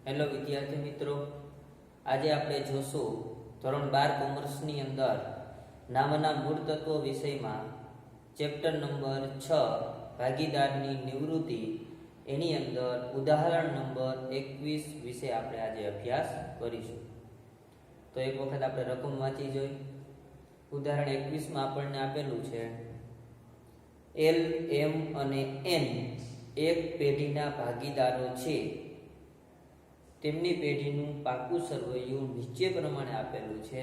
Hello વિદ્યાર્થી મિત્રો, આજે આપણે જોશું ધોરણ 12 કોમર્સની અંદર નામના મૂળ તત્વો વિષયમાં ચેપ્ટર નંબર 6 ભાગીદારની નિવૃત્તિ એની અંદર ઉદાહરણ નંબર 21 વિશે આપણે આજે અભ્યાસ કરીશું. તો એક વખત આપણે રકમ વાંચી જોઈ. ઉદાહરણ 21માં આપણને આપેલું છે એલ, એમ અને એન એક પેઢીના ભાગીદારો છે. તેમની પેઢીનું પાકું સરવૈયું નીચે પ્રમાણે આપેલું છે.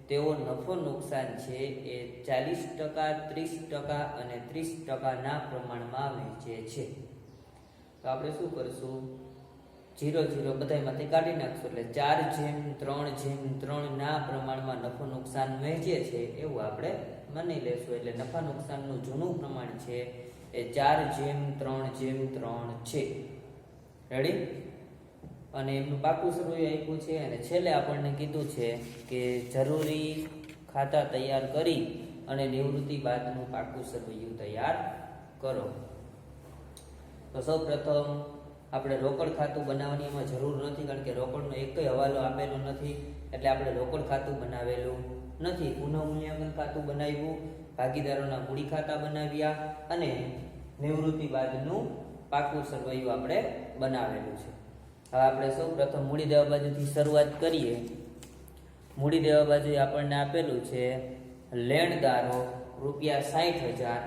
તેઓ નફો નુકસાન છે એ 40%, 30% અને 30%ના પ્રમાણમાં વહેંચે છે. તો આપણે શું કરશું? 0-0 બધામાંથી કાઢી નાખશું, એટલે 4:3:3 ના પ્રમાણમાં નફો નુકસાન વહેંચે છે એવું આપણે માની લેશું. એટલે નફા નુકસાનનું જૂનું પ્રમાણ છે એ 4:3:3 છે. રેડી? અને એમનું પાકું સરવૈયું આપ્યું છે. અને છેલ્લે આપણને કીધું છે કે જરૂરી ખાતા તૈયાર કરી અને નિવૃત્તિ બાદનું પાકું સરવૈયું તૈયાર કરો. તો સૌ પ્રથમ આપણે રોકડ ખાતું બનાવવાની એમાં જરૂર નથી, કારણ કે રોકડનો એકય હવાલો આપેલો નથી. એટલે આપણે રોકડ ખાતું બનાવેલું નથી. પુનઃ મૂલ્યાંકન ખાતું બનાવ્યું, ભાગીદારોના મૂડી ખાતા બનાવ્યા અને નિવૃત્તિ બાદનું પાકું સરવૈયું આપણે બનાવેલું છે. હવે આપણે સૌ પ્રથમ મૂડી દેવા બાજુથી શરૂઆત કરીએ. મૂડી દેવા બાજુ આપણને આપેલું છે લેણદારો ₹60,000.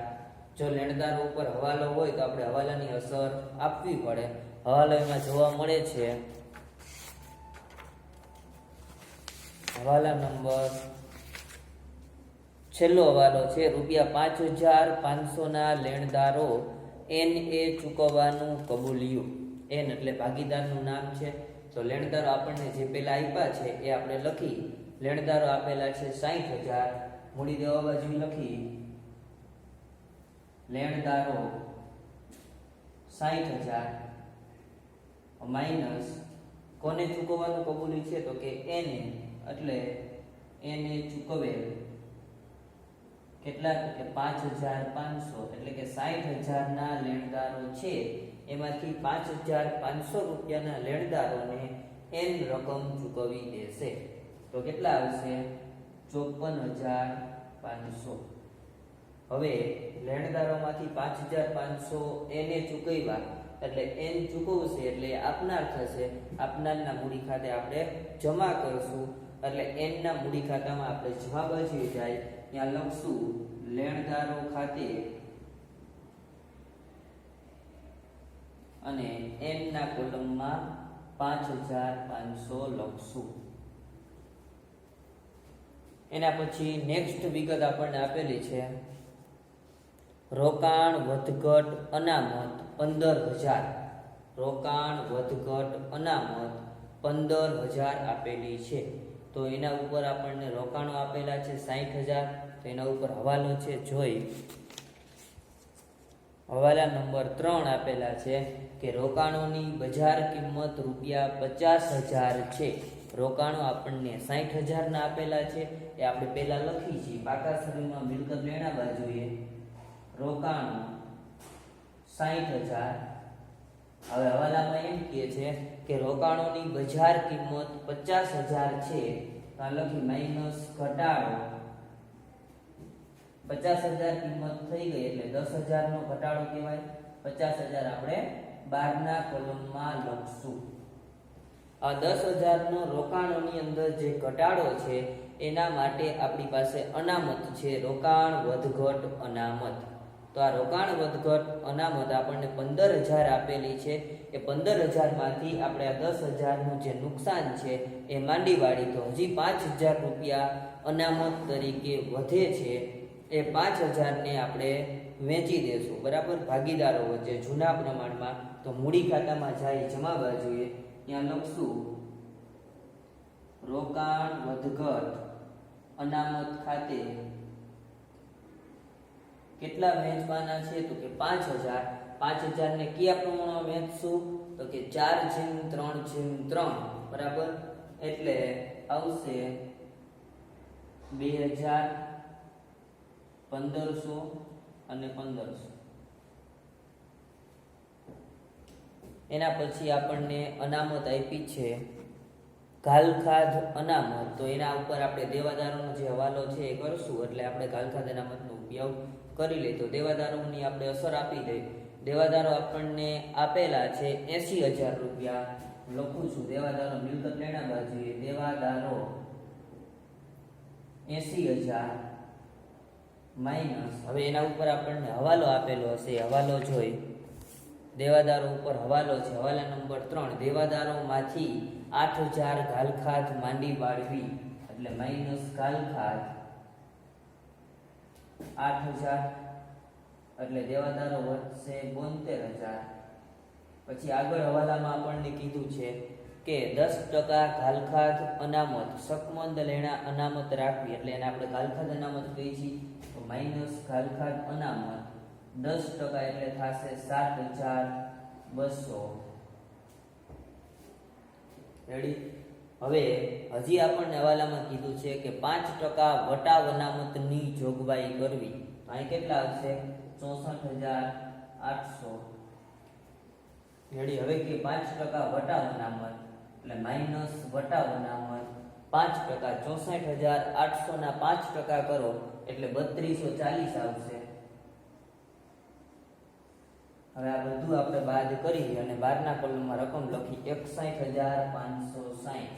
જો લેણદારો ઉપર હવાલો હોય તો આપણે હવાલાની અસર આપવી પડે. હવાલો એમાં જોવા મળે છે હવાલા નંબર, છેલ્લો હવાલો છે ₹5,500ના લેણદારો એન એ ચૂકવવાનું કબૂલ્યું. એન એટલે ભાગીદારનું નામ છે. તો લેણદારો આપણને જે પેલા આપ્યા છે એ આપણે લખી. લેણદારો આપેલા છે 60,000. મૂડી દેવા બાજુ લખી લેણદારો 60,000 માઇનસ કોને ચૂકવવાનું કબૂલ્યું છે તો કે એને, એટલે એને ચૂકવેલ કેટલા? કે 5,500. એટલે કે 60,000 ના લેણદારો છે એમાંથી 5,500 રૂપિયાના લેણદારોને એન રકમ ચૂકવી દેશે. તો કેટલા આવશે? 54,500. હવે લેણદારોમાંથી 5,500 એને ચૂકવ્યા એટલે એન ચૂકવશે એટલે આપનાર થશે. આપનારના મૂડી ખાતે આપણે જમા કરશું. એટલે એન ના મૂડી ખાતામાં આપણે જમા બચી જાય ત્યાં લખશું લેણદારો ખાતે અને એન ના કોલમમાં 5,500 લખશું. એના પછી નેક્સ્ટ વિગત આપણને આપેલી છે રોકાણ વધઘટ અનામત 15,000. રોકાણ વધઘટ અનામત 15,000 આપેલી છે. તો એના ઉપર આપણને રોકાણો આપેલા છે 60,000. તો એના ઉપર હવાલો છે જોઈ. હવાલા નંબર 3 આપેલા છે કે રોકાણોની બજાર કિંમત ₹50,000 છે. રોકાણો આપણને 60,000 ના આપેલા છે એ આપણે પહેલા લખી છીએ. પાકા સરવૈયામાં મિલકત લેણા બાજુએ રોકાણો 60,000. હવે હવાલામાં એમ કહે છે કે રોકાણોની બજાર કિંમત 50,000 છે. તો લખી માઇનસ ઘટાડો 50,000 કિંમત થઈ ગઈ એટલે 10,000 નો ઘટાડો કહેવાય. 50,000 આપણે 12 ના કોલમમાં લખશું. આ 10,000 નો રોકાણોની અંદર જે ઘટાડો છે એના માટે આપણી પાસે અનામત છે, રોકાણ વધઘટ અનામત. તો આ રોકાણ વધઘટ અનામત આપણને 15,000 આપેલી છે. એ 15,000 માંથી આપણે આ 10,000 નું જે નુકસાન છે એ માંડી વાળી. તો હજી 5,000 રૂપિયા અનામત તરીકે વધે છે. એ 5,000 ને આપણે વેચી દેશું, બરાબર, ભાગીદારો વચ્ચે જૂના પ્રમાણમાં. તો મૂડી ખાતામાં જાય જમા બાજુએ ત્યાં લખશું રોકાણ વધઘટ અનામત ખાતે કેટલા વેચવાના છે તો કે 5,000. 5,000 ને કયા પ્રમાણમાં વેચશું તો કે 4:3:3, બરાબર. એટલે આવશે 2,000, 1,500 અને 1,500. એના પછી આપણને અનામત આપી છે ઘાલખાદ અનામત. તો એના ઉપર આપણે દેવાદારોનો જે હવાલો છે એ કરશું, એટલે આપણે ઘાલખાદ અનામતનો ઉપયોગ કરી લઈએ. તો દેવાદારોની આપણે અસર આપી દઈએ. દેવાદારો આપણને આપેલા છે 80,000 રૂપિયા. લખું છું દેવાદારો મિલકત લેણા બાજુએ દેવાદારો 80,000 માઇનસ, હવે એના ઉપર આપણને હવાલો આપેલો હશે, હવાલો જોઈ દેવાદારો ઉપર હવાલો છે, હવાલા નંબર 3, દેવાદારોમાંથી 8,000 ઘાલખાદ માંડી વાળવી, એટલે માઇનસ ઘાલખાદ 8,000, એટલે દેવાદારો વધશે 72,000. પછી આગળ હવાલામાં આપણને કીધું છે કે 10% ઘાલખાદ અનામત શકમંદ લેણા અનામત રાખવી, એટલે એને આપણે ઘાલખાદ અનામત કહીએ છીએ. તો માઇનસ ઘાલખાદ અનામત 10% એટલે થશે 7,200. રેડી. હવે હજી આપણને હવાલામાં કીધું છે કે 5% વટાવ અનામતની જોગવાઈ કરવી. અહીં કેટલા આવશે? 64,800. રેડી. હવે કે 5% વટાવ અનામત, એટલે માઇનસ વટાવ અનામત 5%, 64,800 ના 5% કરો એટલે 3240 આવશે. હવે આ બધું આપણે બાદ કરી અને બહારના કોલમમાં રકમ લખી 61,560.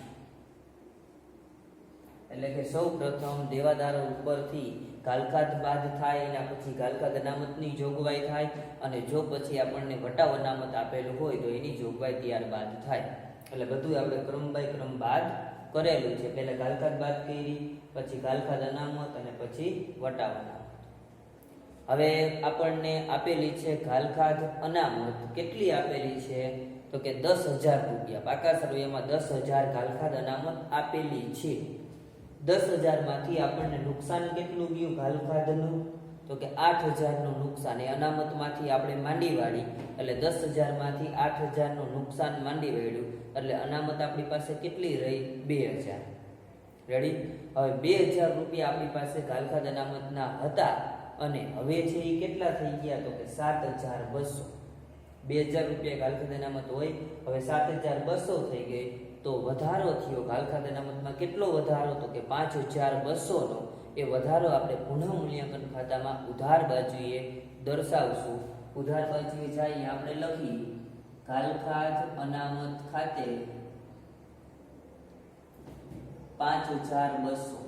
એટલે કે સૌ પ્રથમ દેવાદારો ઉપરથી ઘાલખાદ બાદ થાય, એના પછી ઘાલખાદ અનામતની જોગવાઈ થાય, અને જો પછી આપણને વટાવ અનામત આપેલું હોય તો એની જોગવાઈ ત્યારબાદ થાય. એટલે બધું આપણે ક્રમ બાય ક્રમ બાદ કરેલું છે. પહેલા ઘાલખાદ બાદ કરી, પછી ઘાલખાદ અનામત અને પછી વટાવ અનામત. હવે આપણને આપેલી છે ઘાલખાદ અનામત. કેટલી આપેલી છે? તો કે 10,000 રૂપિયા. પાકા સરવૈયામાં 10,000 ઘાલખાદ અનામત આપેલી છે. 10,000 માંથી આપણને નુકસાન કેટલું ગયું ઘાલખાદનું? તો કે 8,000 નું નુકસાન. એ અનામતમાંથી આપણે માંડી વાળી, એટલે 10,000 માંથી 8,000 નું નુકસાન માંડી વાળ્યું, એટલે અનામત આપણી પાસે કેટલી રહી? 2,000. રેડી. હવે 2,000 રૂપિયા આપણી પાસે ઘાલખાદ અનામતના હતા, અને હવે છે એ કેટલા થઈ ગયા? તો કે 7,200. 2,000 રૂપિયા ઘાલખાદ અનામત હોય, હવે 7,200 થઈ ગઈ. તો વધારો થયો ઘાલખાદ અનામતમાં. કેટલો વધારો? તો કે 5,200 નો. એ વધારો આપણે પુનઃ મૂલ્યાંકન ખાતામાં ઉધાર બાજુએ દર્શાવશું. ઉધાર બાજુએ જઈએ આપણે લખી ઘાલખાદ અનામત ખાતે 5,200,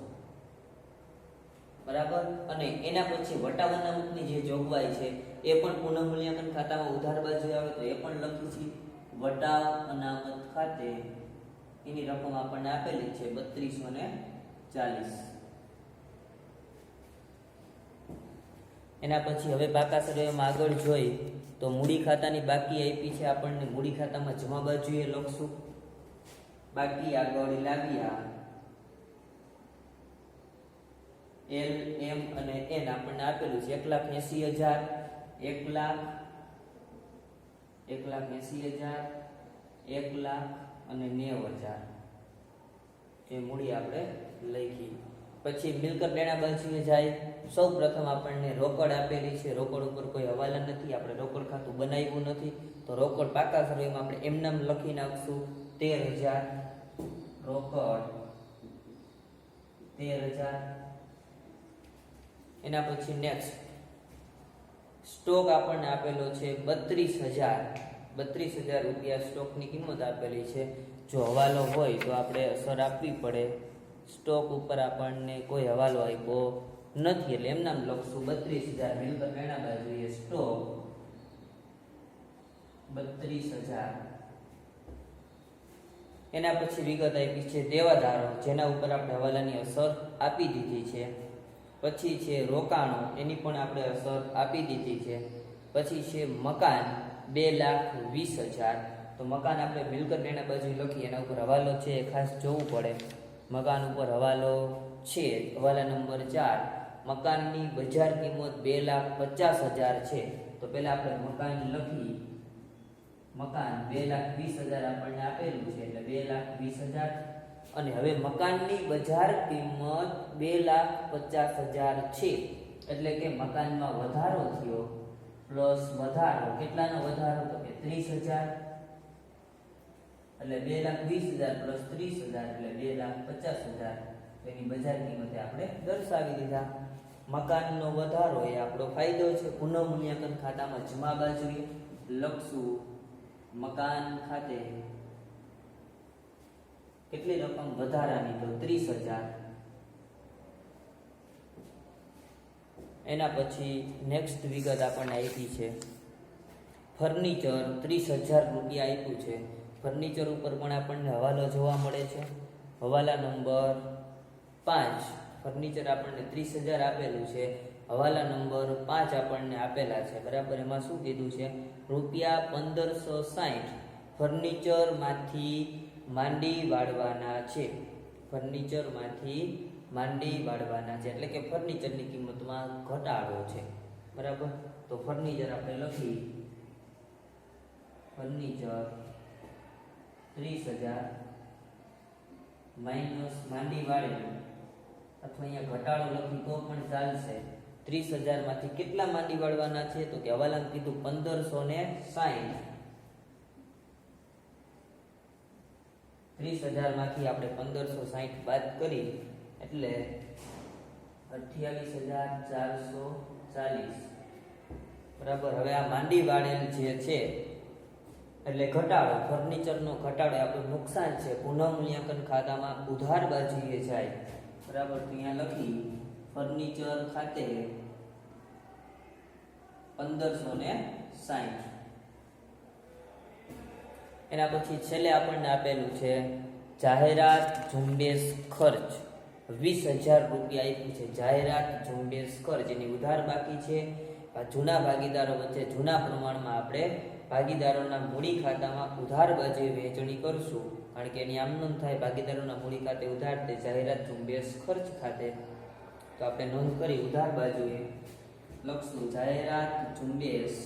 બરાબર. અને એના પછી વટાવ અનામતની જે જોગવાઈ છે એ પણ પુનઃ મૂલ્યાંકન ખાતામાં ઉધાર બાજુ આવે તો એ પણ લખી છે. વટાવ અનામત ખાતે એની રકમ આપણને આપેલી છે 3240. એના પછી હવે પાકા સરવૈયામાં આગળ જોઈ તો મૂડી ખાતાની બાકી આપી છે આપણને. મૂડી ખાતામાં જમા બાજુએ લખશું બાકી. આગળ લાવ્યા એલ, એમ અને એન આપણને આપેલું છે 1,80,000, 1,80,000, 1,00,000 અને 90,000 એ મૂડી આપણે લખી. પછી મિલકત લેણા બાજુએ જાય. સૌ પ્રથમ આપણને રોકડ આપેલી છે. રોકડ ઉપર કોઈ હવાલા નથી, આપણે રોકડ ખાતું બનાવ્યું નથી, તો રોકડ પાકા સરવૈયામાં આપણે એમનામ લખી નાખશું 13,000. રોકડ 13,000. એના પછી નેક્સ્ટ સ્ટોક આપણને આપેલો છે 32,000 રૂપિયા સ્ટોકની કિંમત આપેલી છે. જો હવાલો હોય તો આપણે અસર આપવી પડે. સ્ટોક ઉપર આપણને કોઈ હવાલો આપ્યો નથી, એટલે એમ નામ લખશું 32,000. મિલકત લેણા બાજુએ સ્ટોક 32,000. એના પછી વિગત આપી છે દેવાદારો, જેના ઉપર આપણે હવાલાની અસર આપી દીધી છે. પછી છે રોકાણો, એની પણ આપણે અસર આપી દીધી છે. પછી છે મકાન 2,20,000. તો મકાન આપણે મિલકત લેણા બાજુ લખીએ, એના ઉપર હવાલો છે એ ખાસ જોવું પડે. મકાન ઉપર હવાલો છે, હવાલા નંબર 4. મકાનની બજાર કિંમત 2,50,000 છે. તો પહેલા આપણે મકાન લખી. મકાન 2,20,000 આપણને આપેલું છે, એટલે 2,20,000. અને હવે મકાનની બજાર કિંમત 2,50,000 છે, એટલે કે મકાનમાં વધારો થયો પ્લસ વધારો. કેટલાનો વધારો? તો કે 30,000. એટલે 2,20,000 પ્લસ 30,000 એટલે 2,50,000 એની બજાર કિંમતે આપણે દર્શાવી દીધા. મકાનનો વધારો એ આપણો ફાયદો છે. પુનઃમૂલ્યાંકન ખાતામાં જમા બાજુએ લખશું મકાન ખાતે કેટલી રકમ વધારાની, તો 30,000. એના પછી નેક્સ્ટ વિગત આપણને આપી છે ફર્નિચર 30,000 રૂપિયા આપ્યું છે. ફર્નિચર ઉપર પણ આપણને હવાલો જોવા મળે છે. હવાલા નંબર 5 ફર્નિચર આપણને 30,000 આપેલું છે. હવાલા નંબર 5 આપણને આપેલા છે, બરાબર. એમાં શું કીધું છે? રૂપિયા 1,560 ફર્નિચરમાંથી માંડી વાળવાના છે. ફર્નિચરમાંથી માંડી વાળવાના છે એટલે કે ફર્નિચરની કિંમતમાં ઘટાડો છે, બરાબર. તો ફર્નિચર આપણે લખી ફર્નિચર 30,000 માઇનસ માંડી વાળેલું, અથવા અહીંયા ઘટાડો લખી તો પણ ચાલશે. 30,000 માંથી કેટલા માંડી વાળવાના છે? તો કે હવાલામાં કીધું 1,560. 30,000 માંથી આપણે 1,560 બાદ કરી એટલે 28,440, બરાબર. હવે આ માંડી વાળેલ જે છે એટલે ઘટાડો, ફર્નિચરનો ઘટાડો આપણું નુકસાન છે. પુનઃમૂલ્યાંકન ખાતામાં ઉધાર બાજુએ જાય, બરાબર. તો અહીંયા લખી ફર્નિચર ખાતે 1,560. એના પછી છેલ્લે આપણને આપેલું છે જાહેરાત ઝુંબેશ ખર્ચ 20,000 રૂપિયા આપ્યું છે. જાહેરાત ઝુંબેશ ખર્ચ એની ઉધાર બાકી છે. જૂના ભાગીદારો વચ્ચે જૂના પ્રમાણમાં આપણે ભાગીદારોના મૂડી ખાતામાં ઉધાર બાજુએ વહેંચણી કરશું, કારણ કે એની આમ નોંધ થાય ભાગીદારોના મૂડી ખાતે ઉધાર તે જાહેરાત ઝુંબેશ ખર્ચ ખાતે. તો આપણે નોંધ કરી ઉધાર બાજુએ લખશું જાહેરાત ઝુંબેશ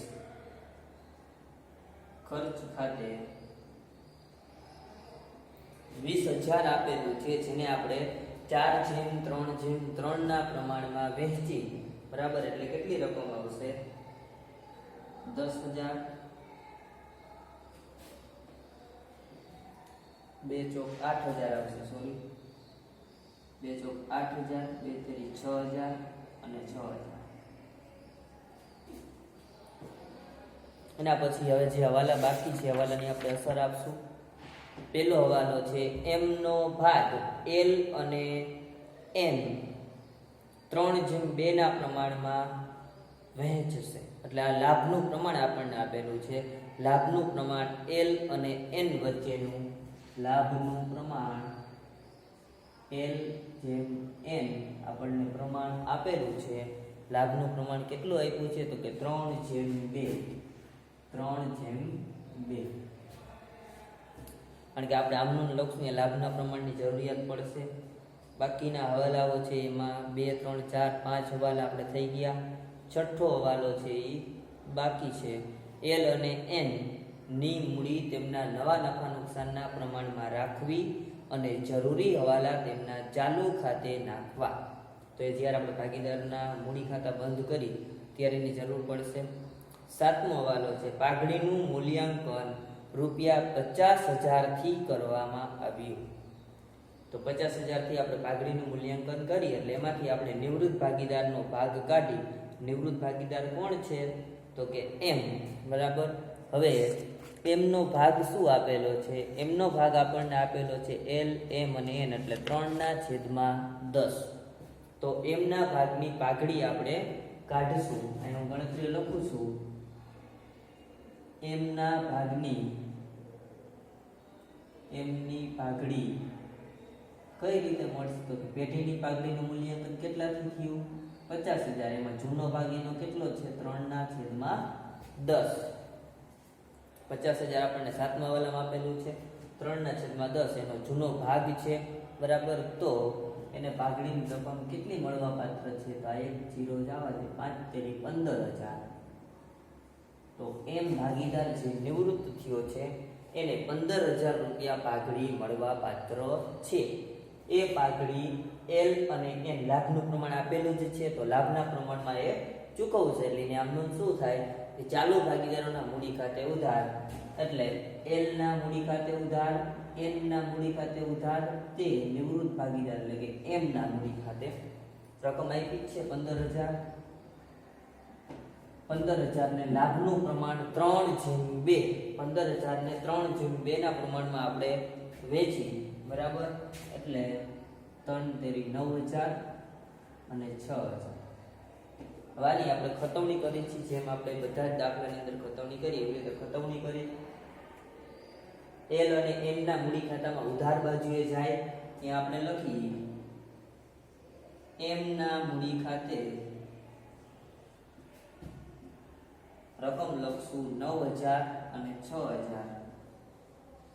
ખર્ચ ખાતે 20,000 આપેલું છે, જેને આપણે 4/3/3 ના પ્રમાણમાં વહેંચી, બરાબર. એટલે કેટલી રકમ આવશે? 10,000. 2 ચોક 8,000 આવશે, સોરી 2 ચોક 8,000, 2 તેરી 6,000 અને 6,000. એના પછી હવે જે હવાલા બાકી છે હવાલાની આપણે અસર આપશું. પહેલો હવાલો છે m નો ભાગ l અને n 3/2 ના પ્રમાણમાં વહેંચશે. એટલે આ લાભનું પ્રમાણ આપણને આપેલું છે. લાભનું પ્રમાણ l અને n વચ્ચેનું, લાભનું પ્રમાણ l/n આપણને પ્રમાણ આપેલું છે. લાભનું પ્રમાણ કેટલું આપ્યું છે? તો કે 3/2. 3/2. કારણ કે આપણે આમનું લખશું એ લાભના પ્રમાણની જરૂરિયાત પડશે. બાકીના હવાલાઓ છે એમાં 2, 3, 4, 5 હવાલા આપણે થઈ ગયા. છઠ્ઠો હવાલો છે એ બાકી છે. l અને n ની મૂડી તેમના નવા નફા નુકસાનના પ્રમાણમાં રાખવી અને જરૂરી હવાલા તેમના ચાલુ ખાતે નાખવા. તો એ જ્યારે આપણે ભાગીદારના મૂડી ખાતા બંધ કરી ત્યારે એની જરૂર પડશે. સાતમો હવાલો છે પાઘડીનું મૂલ્યાંકન રૂપિયા 50,000 થી કરવામાં આવ્યું. તો 50,000 થી આપણે પાઘડીનું મૂલ્યાંકન કરી એટલે એમાંથી આપણે નિવૃત્ત ભાગીદારનો ભાગ કાઢી. નિવૃત્ત ભાગીદાર કોણ છે? તો કે m, બરાબર. હવે એમનો ભાગ શું આપેલો છે? એમનો ભાગ આપણને આપેલો છે l, m અને n એટલે 3/10. તો એમના ભાગની પાઘડી આપણે કાઢશું. એનું ગણતરી લખું છું. એમના ભાગની એમની પાઘડી કઈ રીતે મળશે? તો પેઢીની પાઘડીનું મૂલ્યાંકન કેટલાથી થયું? 50,000. એમાં જૂનો ભાગ એનો કેટલો છે? 3/10. 50,000 આપણને સાતમા વાલામાં આપેલું છે. 3/10 એનો જૂનો ભાગ છે, બરાબર. તો એને પાઘડીની રકમ કેટલી મળવા પાત્ર છે? તો આ 1 0 જવા દે, 5 તેરી 15,000. તો એમ ભાગીદાર જે નિવૃત્ત થયો છે એને 15,000 રૂપિયા પાઘડી મળવા પાત્ર છે. એ પાઘડી l અને n લાભનું પ્રમાણ આપેલું જ છે, તો લાભના પ્રમાણમાં એ ચૂકવશે. એટલે આમનું શું થાય? ચાલુ ભાગીદારોના મૂડી ખાતે ઉધાર એટલે એલ ના મૂડી ખાતે ઉધાર, એન ના મૂડી ખાતે ઉધાર, તે નિવૃત્ત ભાગીદાર એટલે કે એમ ના મૂડી ખાતે રકમ આપી છે 15,000. 15,000 ને લાભનું પ્રમાણ 3/2, 15,000 ને 3/2 ના પ્રમાણમાં આપણે વેચી, બરાબર. એટલે 3 તેરી 9,000 અને 6,000. હવે આની આપણે ખતવણી કરી છે, જેમ આપણે બધા જ દાખલાની અંદર ખતવણી કરીએ એવી રીતે ખતવણી કરી. એલ અને એમ ના મૂડી ખાતામાં ઉધાર બાજુએ જાય ત્યાં આપણે લખી એમ ના મૂડી ખાતે રકમ લખશું 9,000 અને 6,000.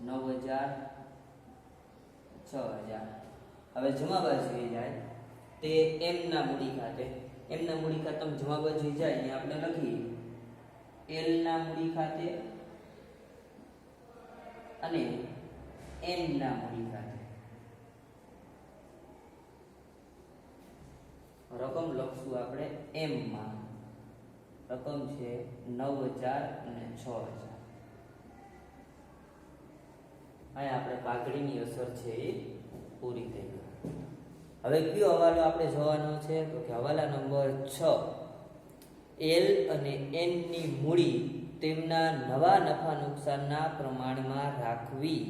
9,000 6,000. હવે જમા બાજુએ જાય તે એમ ના મૂડી ખાતે, એમ ના મૂડી ખાતામાં જમા બાજુએ જાય અહીંયા આપણે લખી એલ ના મૂડી ખાતે અને એન ના મૂડી ખાતે રકમ લખશું આપણે એમ માં. રકમ છે 9,000 અને 6,000. અહીંયા આપણે પાઘડીની અસર છે એ પૂરી થઈ ગઈ. હવે કયો હવાલો આપણે જોવાનો છે તો કે હવાલા નંબર 6, એલ અને એન ની મૂડી તેમના નવા નફા નુકસાનના પ્રમાણમાં રાખવી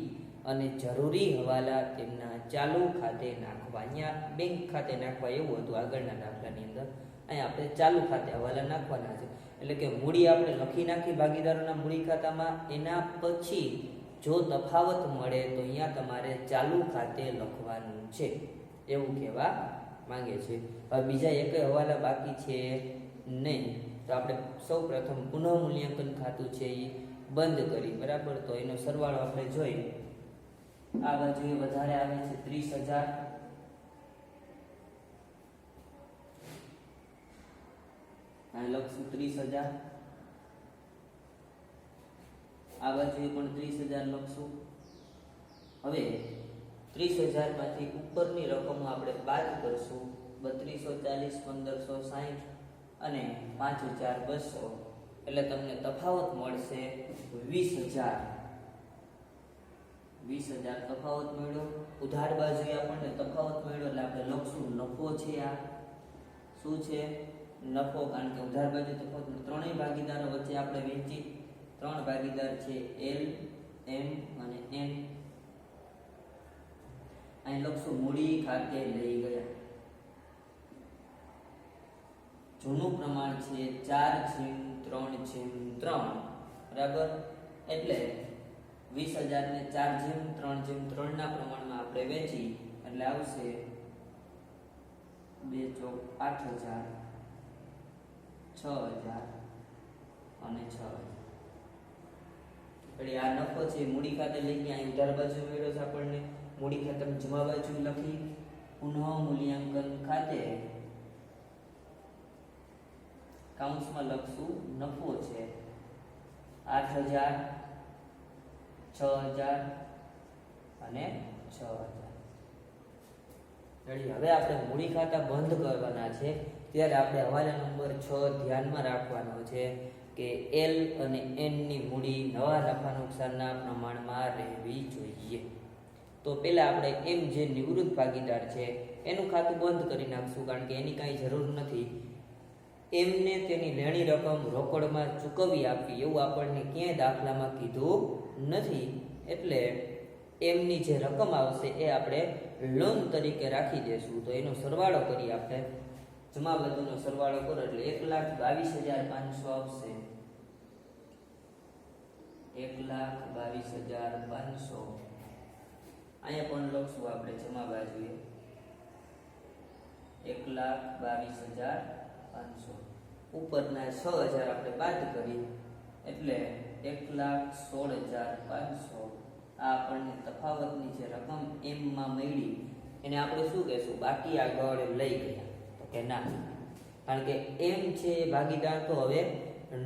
અને જરૂરી હવાલા તેમના ચાલુ ખાતે નાખવા. અહીંયા બેંક ખાતે નાખવા એવું હતું આગળના દાખલાની અંદર. અહીંયા આપણે ચાલુ ખાતે હવાલા નાખવાના છે. એટલે કે મૂડી આપણે લખી નાખી ભાગીદારોના મૂડી ખાતામાં, એના પછી જો તફાવત મળે તો અહીંયા તમારે ચાલુ ખાતે લખવાનું છે એવું કહેવા માંગે છે. હવે બીજા એકેય હવાલા બાકી છે નહીં, તો આપણે સૌ પ્રથમ પુનઃ મૂલ્યાંકન ખાતું છે એ બંધ કરી, બરાબર. તો એનો સરવાળો આપણે જોઈ. આ બાજુ વધારે આવે છે 30,000, અહીં લખશું 30,000. આ બાજુ પણ 30,000 લખશું. હવે 30,000 માંથી ઉપરની રકમો આપણે બાદ કરશું. 3240, 1560 અને 5,200, એટલે તમને તફાવત મળશે 20,000. 20,000 તફાવત મળ્યો. ઉધાર બાજુએ આપણને તફાવત મળ્યો એટલે આપણે લખશું નફો છે. આ શું છે? નફો. કારણ કે ઉધાર બાજુ તફાવત ત્રણેય ભાગીદારો વચ્ચે આપણે વેચી. 3 ભાગીદાર છે એલ, એમ અને એન. અહીં લખશું મૂડી ખાતે લઈ ગયા. જૂનું પ્રમાણ છે 4/3/3, બરાબર. એટલે 20,000 ને 4/3/3 ના પ્રમાણમાં આપણે વેચી એટલે આવશે 2 ચોક 8,000, 6,000 અને 6,000. એટલે આ નફો છે મૂડી ખાતે લઈ ગયા. અહીં ઉધાર બાજુ મેળવ્યો છે આપણને. મૂડી ખાતામાં જમા બાજુ લખી પુનઃ મૂલ્યાંકન ખાતે કાઉન્સમાં લખશું નફો છે 8,000, 6,000 અને 6,000. હવે આપણે મૂડી ખાતા બંધ કરવાના છે ત્યારે આપણે હવાલા નંબર 6 ધ્યાનમાં રાખવાનો છે કે એલ અને એન ની મૂડી નવા નફા નુકસાનના પ્રમાણમાં રહેવી જોઈએ. તો પહેલા આપણે એમ જે નિવૃત્ત ભાગીદાર છે એનું ખાતું બંધ કરી નાખશું, કારણ કે એની કાંઈ જરૂર નથી. એમને તેની લેણી રકમ રોકડમાં ચૂકવી આપવી એવું આપણને ક્યાંય દાખલામાં કીધું નથી. એટલે એમની જે રકમ આવશે એ આપણે લોન તરીકે રાખી દેશું. તો એનો સરવાળો કરી આપણે જમા બાજુનો સરવાળો કરો એટલે 1,22,500 આવશે. 1,22,500. અહીંયા પણ લખશું આપણે જમા બાજુએ 1,22,500. ઉપરના 6,000 આપણે બાદ કરી એટલે 1,16,500. આ આપણને તફાવતની જે રકમ એમ માં મળી એને આપણે શું કહેશું? બાકી આગળ લઈ ગયા. તો કે ના, કારણ કે એમ છે ભાગીદાર તો હવે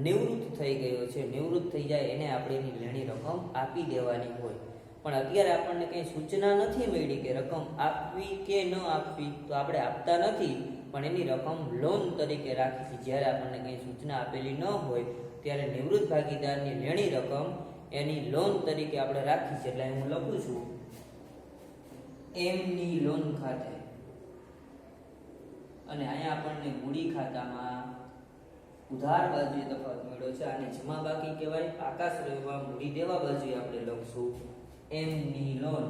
નિવૃત્ત થઈ ગયો છે. નિવૃત્ત થઈ જાય એને આપણે એની લેણી રકમ આપી દેવાની હોય. પણ અત્યારે આપણને કંઈ સૂચના નથી મળી કે રકમ આપવી કે ન આપવી, તો આપણે આપતા નથી પણ એની રકમ લોન તરીકે રાખી છે. જ્યારે આપણને કંઈ સૂચના આપેલી ન હોય ત્યારે નિવૃત્ત ભાગીદારની લેણી રકમ એની લોન તરીકે આપણે રાખી છે, એટલે હું લખું છું m ની લોન ખાતે, અને અહીંયા આપણને મૂડી ખાતામાં ઉધાર બાજુએ તફાવત મળ્યો છે, આને જમા બાકી કહેવાય. આકાશ રેવામાં મૂડી દેવા બાજુએ આપણે લખશું m ની લોન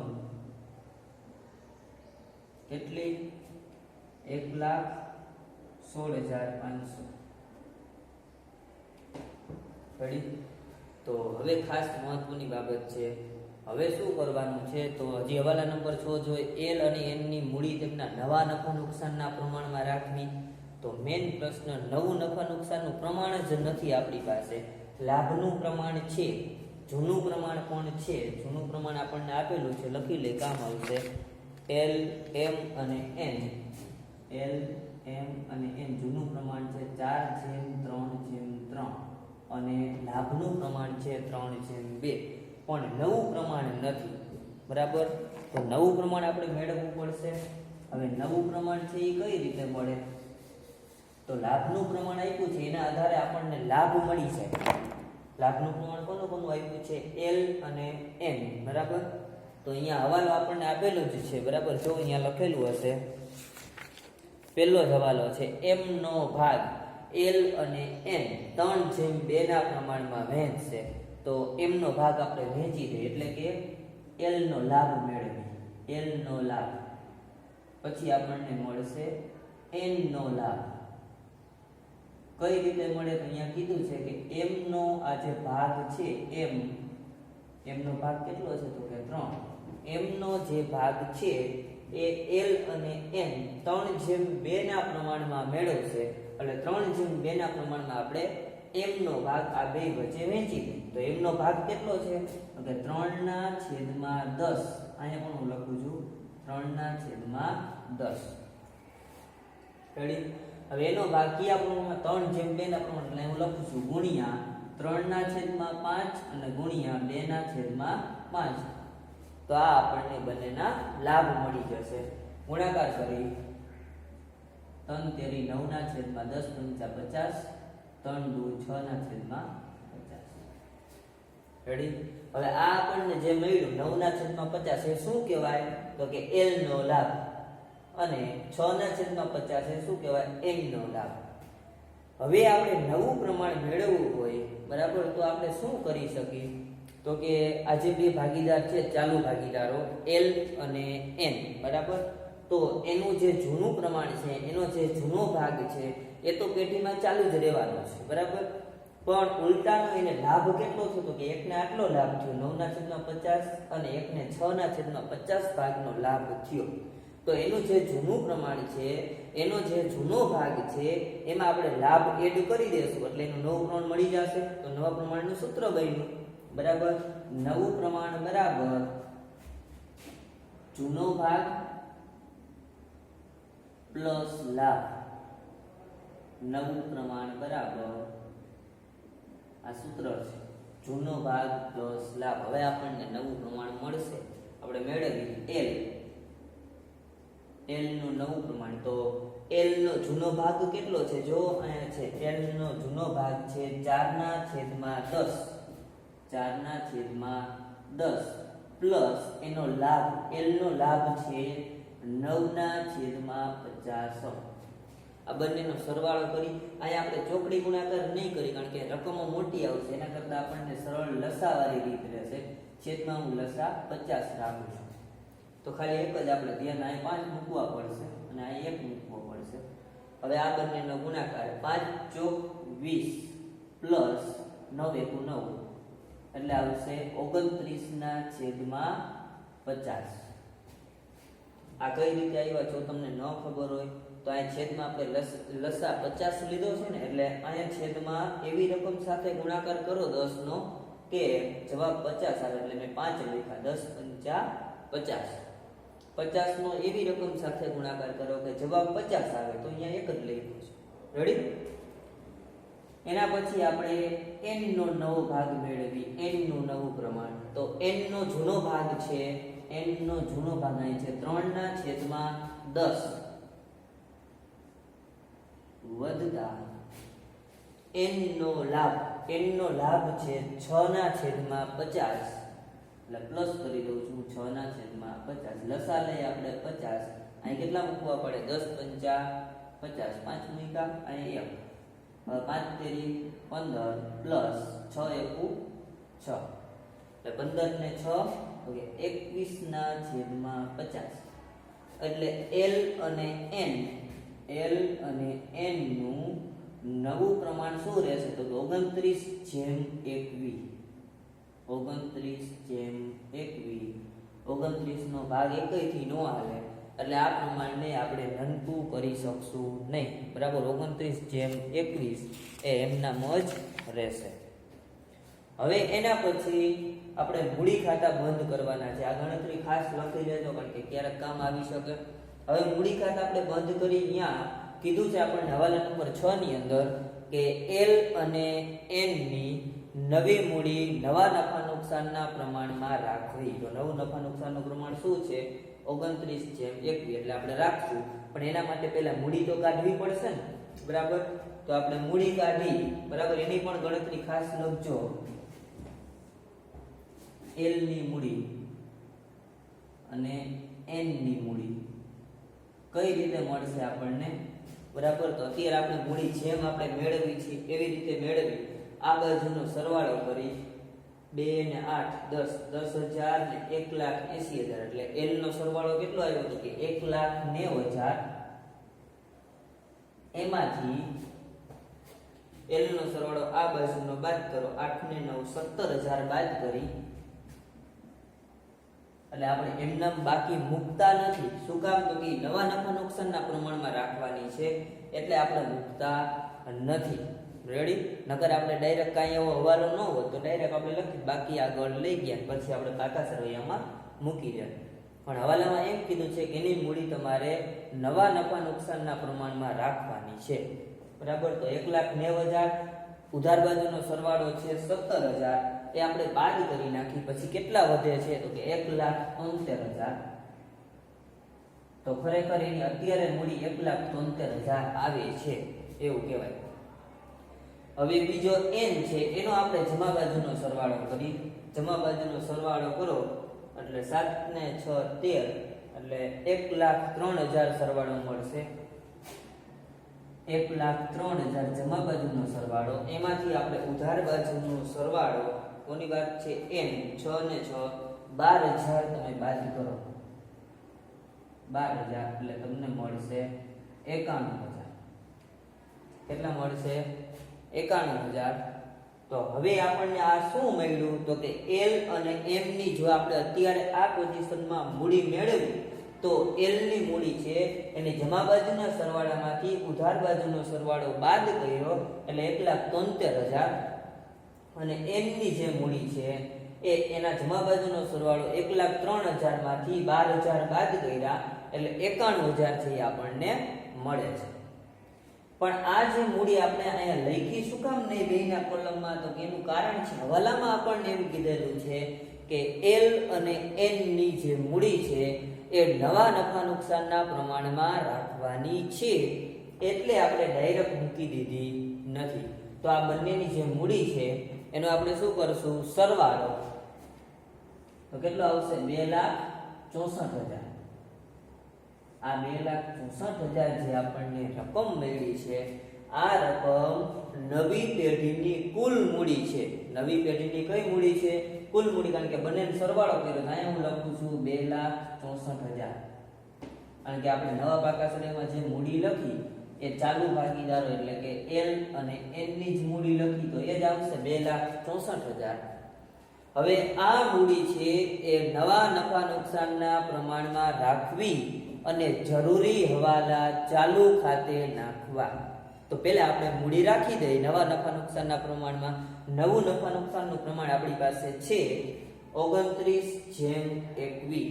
કેટલી 1,16,500. રેડી? તો હવે ખાસ મહત્વની બાબત છે, હવે શું કરવાનું છે, તો હજી હવાલા નંબર 6 જો એલ અને એન ની મૂડી તેમના નવા નફા નુકસાનના પ્રમાણમાં રાખવી. તો મેઇન પ્રશ્ન, નવું નફા નુકસાનનું પ્રમાણ જ નથી આપણી પાસે, લાભનું પ્રમાણ છે, જૂનું પ્રમાણ પણ છે. જૂનું પ્રમાણ આપણને આપેલું છે, લખી લે, કામ આવશે. એલ, એમ અને એન, એલ, એમ અને એન જૂનું પ્રમાણ છે 4:3:3 અને લાભનું પ્રમાણ છે 3:2, પણ નવું પ્રમાણ નથી. બરાબર? તો નવું પ્રમાણ આપણે મેળવવું પડશે. હવે નવું પ્રમાણ છે એ કઈ રીતે મળે? તો લાભનું પ્રમાણ આપ્યું છે, એના આધારે આપણને લાભ મળી જાય. લાભનું પ્રમાણ કોનું કોનું આપ્યું છે? એલ અને એન. બરાબર? તો અહીંયા હવાલો આપણને આપેલો જ છે. બરાબર? જો અહીંયા લખેલું હશે, પહેલો જ હવાલો છે, એમ નો ભાગ એલ અને એન 3:2 ના પ્રમાણમાં વહેંચશે. તો એમ નો ભાગ આપણે વહેંચી દઈએ, એટલે કે એલ નો લાભ મેળવીએ. એલ નો લાભ પછી આપણને મળશે એન નો લાભ. કઈ રીતે મળે? તો અહીંયા કીધું છે કે એમ નો આ જે ભાગ છે, એમ નો ભાગ કેટલો છે? તો કે 3. એમ નો જે ભાગ છે એ એલ અને એન 3:2 ના પ્રમાણમાં મેળવશે, એટલે 3:2 ના પ્રમાણમાં આપણે એમ નો ભાગ આ બે વચ્ચે વહેંચી દઈએ. તો એમ નો ભાગ કેટલો છે? તો કે 3/10. અહીંયા પણ હું લખું છું 3/10. રેડી? હવે એનો ભાગ કયા પ્રમાણમાં? 3:2 ના પ્રમાણ, એટલે હું લખું છું ગુણ્યા 3/5 અને ગુણ્યા 2/5. તો આ આપણને બંનેના લાભ મળી જશે. ગુણાકાર કરી 3 તેરી 9/10 × 50, 3 દુ 6/50. રેડી? હવે આ આપણને જે મળ્યું 9/50 એ શું કહેવાય? તો કે એલ નો લાભ, અને 6/50 એ શું કહેવાય? એન નો લાભ. હવે આપણે નવું પ્રમાણ મેળવવું હોય, બરાબર, તો આપણે શું કરી શકીએ? તો કે આ જે બે ભાગીદાર છે, ચાલુ ભાગીદારો એલ અને એન, બરાબર, તો એનું જે જૂનું પ્રમાણ છે, એનો જે જૂનો ભાગ છે એ તો પેટીમાં ચાલુ જ રહેવાનો છે. બરાબર? પણ ઉલટાનો એને લાભ કેટલો થયો? તો કે એકને આટલો લાભ થયો 9/50 અને એકને 6/50 ભાગનો લાભ થયો. તો એનું જે જૂનું પ્રમાણ છે, એનો જે જૂનો ભાગ છે, એમાં આપણે લાભ એડ કરી દેશું, એટલે એનું નવું પ્રમાણ મળી જશે. તો નવા પ્રમાણનું સૂત્ર બન્યું. બરાબર? નવું પ્રમાણ બરાબર જૂનો ભાગ પ્લસ લાભ. નવું પ્રમાણ બરાબર આ સૂત્ર છે, જૂનો ભાગ પ્લસ લાભ. હવે આપણને નવું પ્રમાણ મળશે, આપણે મેળવી એલ નું નવું પ્રમાણ. તો એલ નો જૂનો ભાગ કેટલો છે? જો અહીંયા છે, એલ નો જૂનો ભાગ છે 4/10, 4/10 પ્લસ એનો લાભ, એલ નો લાભ છે 9/50. આ બંનેનો સરવાળો કરી, અહીંયા આપણે ચોકડી ગુણાકાર નહીં કરી, કારણ કે રકમો મોટી આવશે. એના કરતાં આપણને સરળ લસાવાળી રીત રહેશે. છેદમાં હું લસા 50 રાખું છું. તો ખાલી એક જ આપણે ધ્યાન, અહીં 5 મૂકવા પડશે અને અહીં 1 મૂકવો પડશે. હવે આ બંનેનો ગુણાકાર 5 ચોક 20 પ્લસ 9 એકુ 9, એટલે આવશે 29/50. આ કઈ રીતે આવ્યા? જો તમને ન ખબર હોય તો અહીં છેદમાં આપણે લસા 50 લીધો છે ને, એટલે અહીંયા છેદમાં એવી રકમ સાથે ગુણાકાર કરો 10 નો કે જવાબ 50 આવે. એટલે મેં 5 લખ્યા, 10 × 5 = 50. 50 નો એવી રકમ સાથે ગુણાકાર કરો કે જવાબ 50 આવે. તો અહીંયા એક જ લખ્યું છે. રેડી? એના પછી આપણે n નો નવો ભાગ મેળવી, n નું નવું પ્રમાણ. તો n નો જૂનો ભાગ છે, n નો જૂનો ભાગ અહીં છે 3/10 વત્તા n નો લાભ છે 6/50 એટલે પ્લસ કરી દઉં છું 6/50 લસા લઈ આપણે 50 અહીં કેટલા મૂકવા પડે 10 પંચા 50 5 મૂક્યા અહીં 1 5 તેરી 15 પ્લસ 6 એકુ 6 એટલે 15 ને 6 ઓકે 21/50 એટલે L અને N નું નવું પ્રમાણ શું રહેશે તો 29/21 29 નો ભાગ 1 થી નો હાલે એટલે આ પ્રમાણને આપણે નનકું કરી શકશું નહીં બરાબર 29/21 એ એમનામ જ રહેશે હવે એના પછી આપણે મૂડી ખાતા બંધ કરવાના છે આ ગણતરી ખાસ લખી લેજો કારણ કે ક્યારેક કામ આવી શકે હવે મૂડી ખાતા આપણે બંધ કરી ત્યાં કીધું છે આપણને હવાલા નંબર 6 ની અંદર કે L અને N ની નવી મૂડી નવા નફા નુકસાનના પ્રમાણમાં રાખવી તો નવું નફા નુકસાનનું પ્રમાણ શું છે 29/21 એટલે આપણે રાખશું પણ એના માટે પહેલા મૂડી તો કાઢવી પડશે ને બરાબર તો આપણે મૂડી કાઢી બરાબર એની પણ ગણતરી ખાસ લખજો L ની મૂડી અને N ની મૂડી કઈ રીતે મળશે આપણને બરાબર તો અત્યારે આપણે મૂડી જેમ આપણે મેળવી છે એવી રીતે મેળવી આ બાજુનો સરવાળો કરી 2 ને 8 10,000 ને 1,80,000 એટલે L નો સરવાળો કેટલો આવ્યો તો કે 1,90,000 એમાંથી L નો સરવાળો આ બાજુનો બાદ કરો 8 ને 9 17,000 બાદ કરી એટલે આપણે એમનામ બાકી મૂકતા નથી શું કામ તો કે નવા નફા નુકસાનના પ્રમાણમાં રાખવાની છે એટલે આપણે મૂકતા નથી રેડી નકર આપણે ડાયરેક્ટ કાંઈ એવો હવાલો ન હોય તો ડાયરેક્ટ આપણે લખી બાકી આગળ લઈ ગયા પછી આપણે કાકા સરવૈયામાં મૂકી દે પણ હવાલામાં એમ કીધું છે કે એની મૂડી તમારે નવા નફા નુકસાનના પ્રમાણમાં રાખવાની છે બરાબર તો 1,90,000 ઉધાર બાજુનો સરવાળો છે 17,000 એ આપણે બાદ કરી નાખી પછી કેટલા વધે છે તો કે 1,73,000 તો ખરેખર એની અત્યારે મૂડી 1,73,000 આવે છે એવું કહેવાય હવે બીજો N છે એનો આપણે જમા બાજુનો સરવાળો કરી જમા બાજુનો સરવાળો કરો એટલે 7 ને 6 13 એટલે 1,03,000 સરવાળો મળશે 1,03,000 જમા બાજુનો સરવાળો એમાંથી આપણે ઉધાર બાજુનો સરવાળો કોની વાત છે N 6 ને 6 12,000 તમે બાદ કરો 12,000 એટલે તમને મળશે 91,000 કેટલા મળશે 91,000 તો હવે આપણને આ શું મળ્યું તો કે L અને M ની જો આપણે અત્યારે આ પોઝિશનમાં મૂડી મેળવી તો L ની મૂડી છે એની જમા બાજુના સરવાળામાંથી ઉધાર બાજુનો સરવાળો બાદ કર્યો એટલે 1,73,000 અને M ની જે મૂડી છે એ એના જમા બાજુનો સરવાળો 1,03,000 માંથી 12,000 બાદ કર્યા એટલે 91,000 છે આપણને મળે છે પણ આ જે મૂડી આપણે અહીંયા લખી શું કામ નહીં બેના કોલમમાં તો કે એનું કારણ છે હવાલામાં આપણને એમ કીધેલું છે કે L અને N ની જે મૂડી છે એ નવા નફા નુકસાનના પ્રમાણમાં રાખવાની છે એટલે આપણે ડાયરેક્ટ મૂકી દીધી નથી તો આ બંનેની જે મૂડી છે એનો આપણે શું કરશું સરવાળો તો કેટલો આવશે 2,64,000 આ 2,64,000 જે આપણને રકમ મળી છે આ રકમ નવી પેઢીની કુલ મૂડી છે નવી પેઢીની કઈ મૂડી છે કુલ મૂડી કારણ કે બંનેનો સરવાળો કર્યો તો અહીંયા હું લખું છું 2,64,000 કારણ કે આપણે નવા પાકા સરેમાં જે મૂડી લખી એ ચાલુ ભાગીદારો એટલે કે L અને N ની જ મૂડી લખી તો એ જ આવશે 2,64,000 હવે આ મૂડી છે એ નવા નફા નુકસાનના પ્રમાણમાં રાખવી અને જરૂરી હવાલા ચાલુ ખાતે નાખવા તો પહેલા આપણે મૂડી રાખી દઈએ નવા નફા નુકસાનના પ્રમાણમાં નવું નફા નુકસાનનું પ્રમાણ આપણી પાસે છે 29/21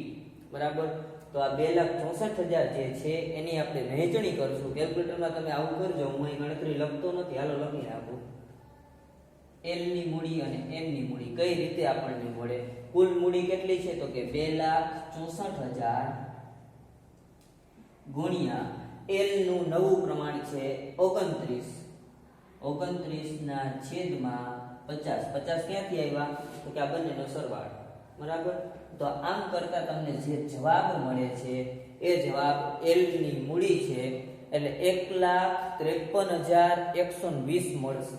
બરાબર તો આ 2,64,000 જે છે એની આપણે વહેંચણી કરશું કેલ્ક્યુલેટરમાં તમે આવું કરજો હું અહીં ગણતરી લખતો નથી હાલો લખી નાખું L ની મૂડી અને M ની મૂડી કઈ રીતે આપણને મળે કુલ મૂડી કેટલી છે તો કે 2,64,000 ગુણ્યા L નું નવું પ્રમાણ છે 29 29/50. 50 ક્યાંથી આવ્યા? તો કે આ બંનેનો સરવાળો. બરાબર. તો આમ કરતા તમને જે જવાબ મળે છે એ જવાબ L ની મૂડી છે એટલે 1,53,120 મળશે.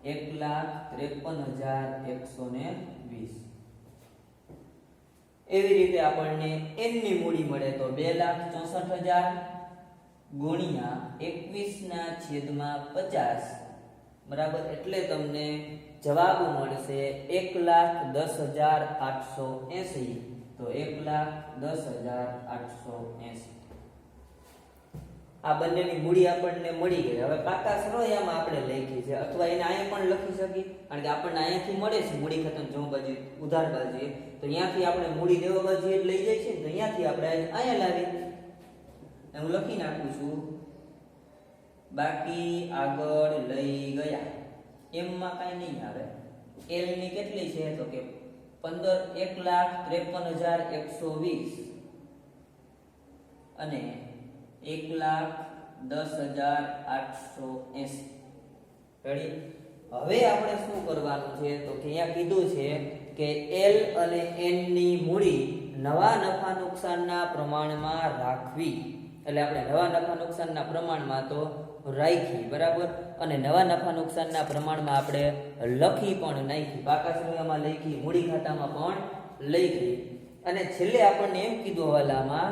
1,53,120. એવી રીતે આપણને n ની મૂડી મળે તો 2,64,000 ગુણ્યા 21/50. બરાબર. એટલે તમને જવાબ મળશે 1,10,880. તો 1,10,880. આ બંનેની મૂડી આપણને મળી ગઈ. હવે પાકા સરવાળામાં આપણે લખી છે અથવા એને અહીંયા પણ લખી શકીએ કારણ કે આપણને અહીંયાથી મળે છે મૂડી ખાતર જમા બાજુ ઉધાર બાજુએ, તો અહીંયાથી આપણે મૂડી દેવા બાજુએ લઈ જાય છે તો અહીંયાથી આપણે અહીંયા લાવી હું લખી નાખું છું. બાકી આગળ લઈ ગયા એમ માં કાંઈ નહીં આવે. L ની કેટલી છે તો કે 1,53,120 અને 1,10,880. રેડી. હવે આપણે શું કરવાનું છે તો કે અહીંયા કીધું છે કે L અને N ની મૂડી નવા નફા નુકસાનના પ્રમાણમાં રાખવી. એટલે આપણે નવા નફા નુકસાનના પ્રમાણમાં તો રાખી. બરાબર. અને નવા નફા નુકસાનના પ્રમાણમાં આપણે લખી પણ નાખી. પાકા સરવાળામાં લખી, મૂડી ખાતામાં પણ લખી. અને છેલ્લે આપણને એમ કીધું હવાલામાં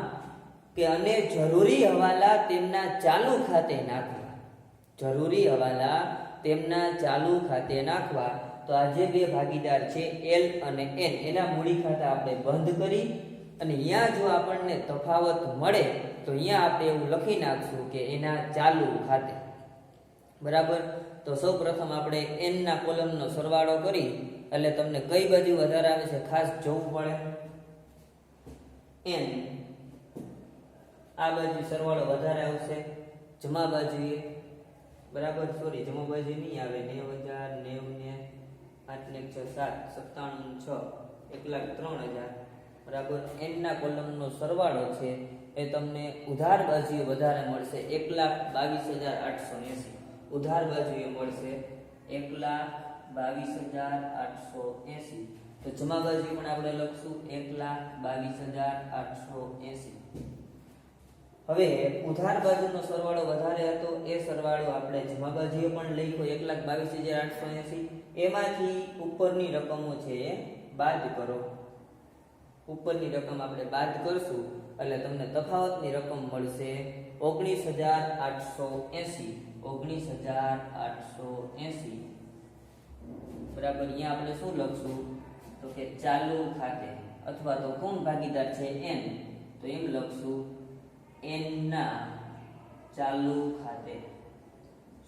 કે અને જરૂરી હવાલા તેમના ચાલુ ખાતે નાખવા. જરૂરી હવાલા તેમના ચાલુ ખાતે નાખવા. તો આ જે બે ભાગીદાર છે L અને N એના મૂડી ખાતા આપણે બંધ કરી અને અહીંયા જો આપણને તફાવત મળે તો અહીંયા આપણે એવું લખી નાખશું કે એના ચાલુ ખાતે. બરાબર. તો સૌપ્રથમ આપણે n ના કોલમનો સરવાળો કરી એટલે તમને કઈ બાજુ વધારે આવે છે ખાસ જોવું પડે. n આ બાજુ સરવાળો વધારે આવશે જમા બાજુએ. બરાબર. સોરી, જમા બાજુ નહીં આવે. 90,000 90 ને 8 ને 6 7 97 6 1,03,000. બરાબર. n ના કોલમનો સરવાળો છે એ તમને ઉધાર બાજુએ વધારે મળશે 1,22,880. ઉધાર બાજુએ મળશે 1,22,880. તો જમા બાજુ પણ આપણે લખશું 1,22,880. હવે ઉધાર બાજુનો સરવાળો વધારે હતો એ સરવાળો આપણે જમા બાજુએ પણ લખ્યો 1,22,880. એમાંથી ઉપરની રકમો છે એ બાદ કરો. ઉપરની રકમ આપણે બાદ કરશું એટલે તમને તફાવતની રકમ મળશે 19,880. 19,880. બરાબર. અહીંયા આપણે શું લખશું તો કે ચાલુ ખાતે અથવા તો કોણ ભાગીદાર છે n, તો એમ લખશું n ના ચાલુ ખાતે.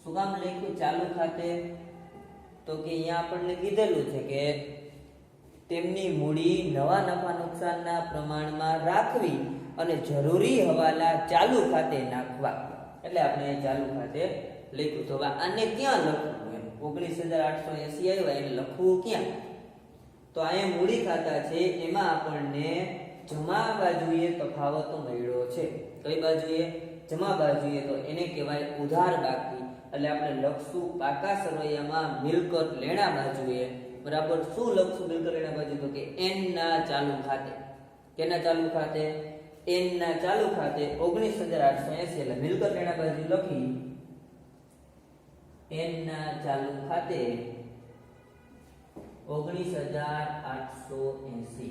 શું કામ લખ્યું ચાલુ ખાતે? તો કે અહીંયા આપણને કીધેલું છે કે તેમની મૂડી નવા નફા નુકસાનના પ્રમાણમાં રાખવી અને જરૂરી હવાલા ચાલુ ખાતે નાખવા. એટલે આપણે ચાલુ ખાતે લખ્યું. તો આને ક્યાં લખવું એમ? 19,880 આવ્યા એને લખવું ક્યાં? તો અહીંયા મૂડી ખાતા છે એમાં આપણને જમા બાજુએ તફાવત મળ્યો છે. કઈ બાજુએ? જમા બાજુએ. તો એને કહેવાય ઉધાર બાકી. એટલે આપણે લખશું પાકા સરવૈયામાં મિલકત લેણા બાજુએ. બરાબર. શું લખશું મિલકત લેણા બાજુ? તો કે n ના ચાલુ ખાતે. કેના ચાલુ ખાતે? n ના ચાલુ ખાતે 19,880. એટલે મિલકત લેણા બાજુ લખી n ના ચાલુ ખાતે 19,880.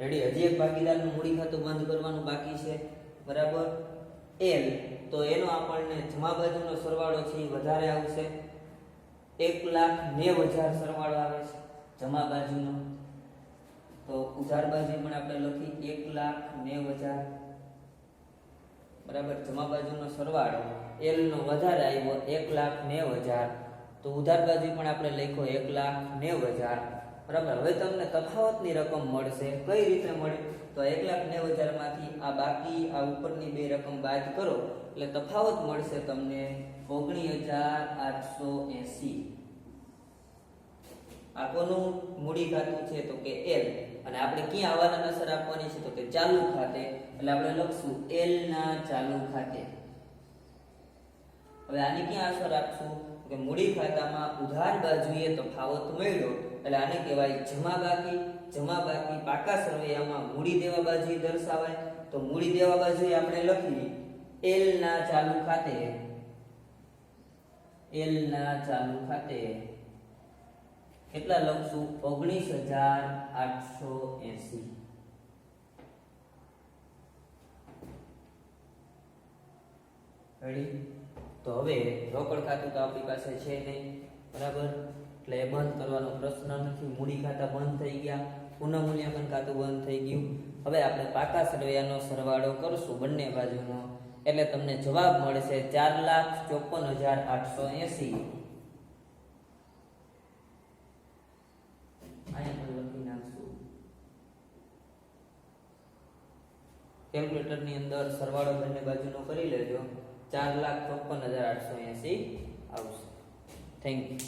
રેડી. હજી એક ભાગીદારનું મૂડી ખાતું બંધ કરવાનું બાકી છે. બરાબર. L તો એનો આપણને જમા બાજુનો સરવાળો છે એ વધારે આવશે 1,90,000 સરવાળો આવે છે જમા બાજુનો. તો ઉધાર બાજુ પણ આપણે લખી 1,90,000. બરાબર. જમા બાજુનો સરવાળો L નો વધારે આવ્યો 1,90,000. તો ઉધાર બાજુ પણ આપણે લખ્યો 1,90,000. બરાબર. હવે તમને તફાવતની રકમ મળશે. કઈ રીતે મળે? તો 1,90,000 માંથી આ બાકી આ ઉપરની બે રકમ બાદ કરો એટલે તફાવત મળશે તમને 19,880. આ કોનું મૂડી ખાતું છે? તો કે L. અને આપણે ક્યાં હવાલાની અસર આપવાની છે? તો કે ચાલુ ખાતે. એટલે આપણે લખશું L ના ચાલુ ખાતે. હવે આની ક્યાં અસર આપશું કે મૂડી ખાતામાં ઉધાર બાજુએ તફાવત મળ્યો એટલે આને કહેવાય જમા બાકી. જમા બાકી પાકા સરવૈયામાં મૂડી દેવા બાજુએ દર્શાવાય. તો મૂડી દેવા બાજુએ આપણે લખી એલ ના ચાલુ ખાતે કેટલા લખશું 19880. રેડી. તો હવે રોકડ ખાતું તો આપણી પાસે છે નહીં, બરાબર, એટલે એ બંધ કરવાનો પ્રશ્ન નથી. મૂડી ખાતા બંધ થઈ ગયા, પુનઃમૂલ્યાંકન ખાતું બંધ થઈ ગયું. હવે આપણે પાકા સરવૈયાનો સરવાળો કરશું બંને બાજુનો એટલે તમને જવાબ મળશે 4,54,880. અહીંયા પણ લખી નાખશું. કેલ્ક્યુલેટરની અંદર સરવાળો બંને બાજુનો કરી લેજો. 4,54,880 આવશે. Thank you.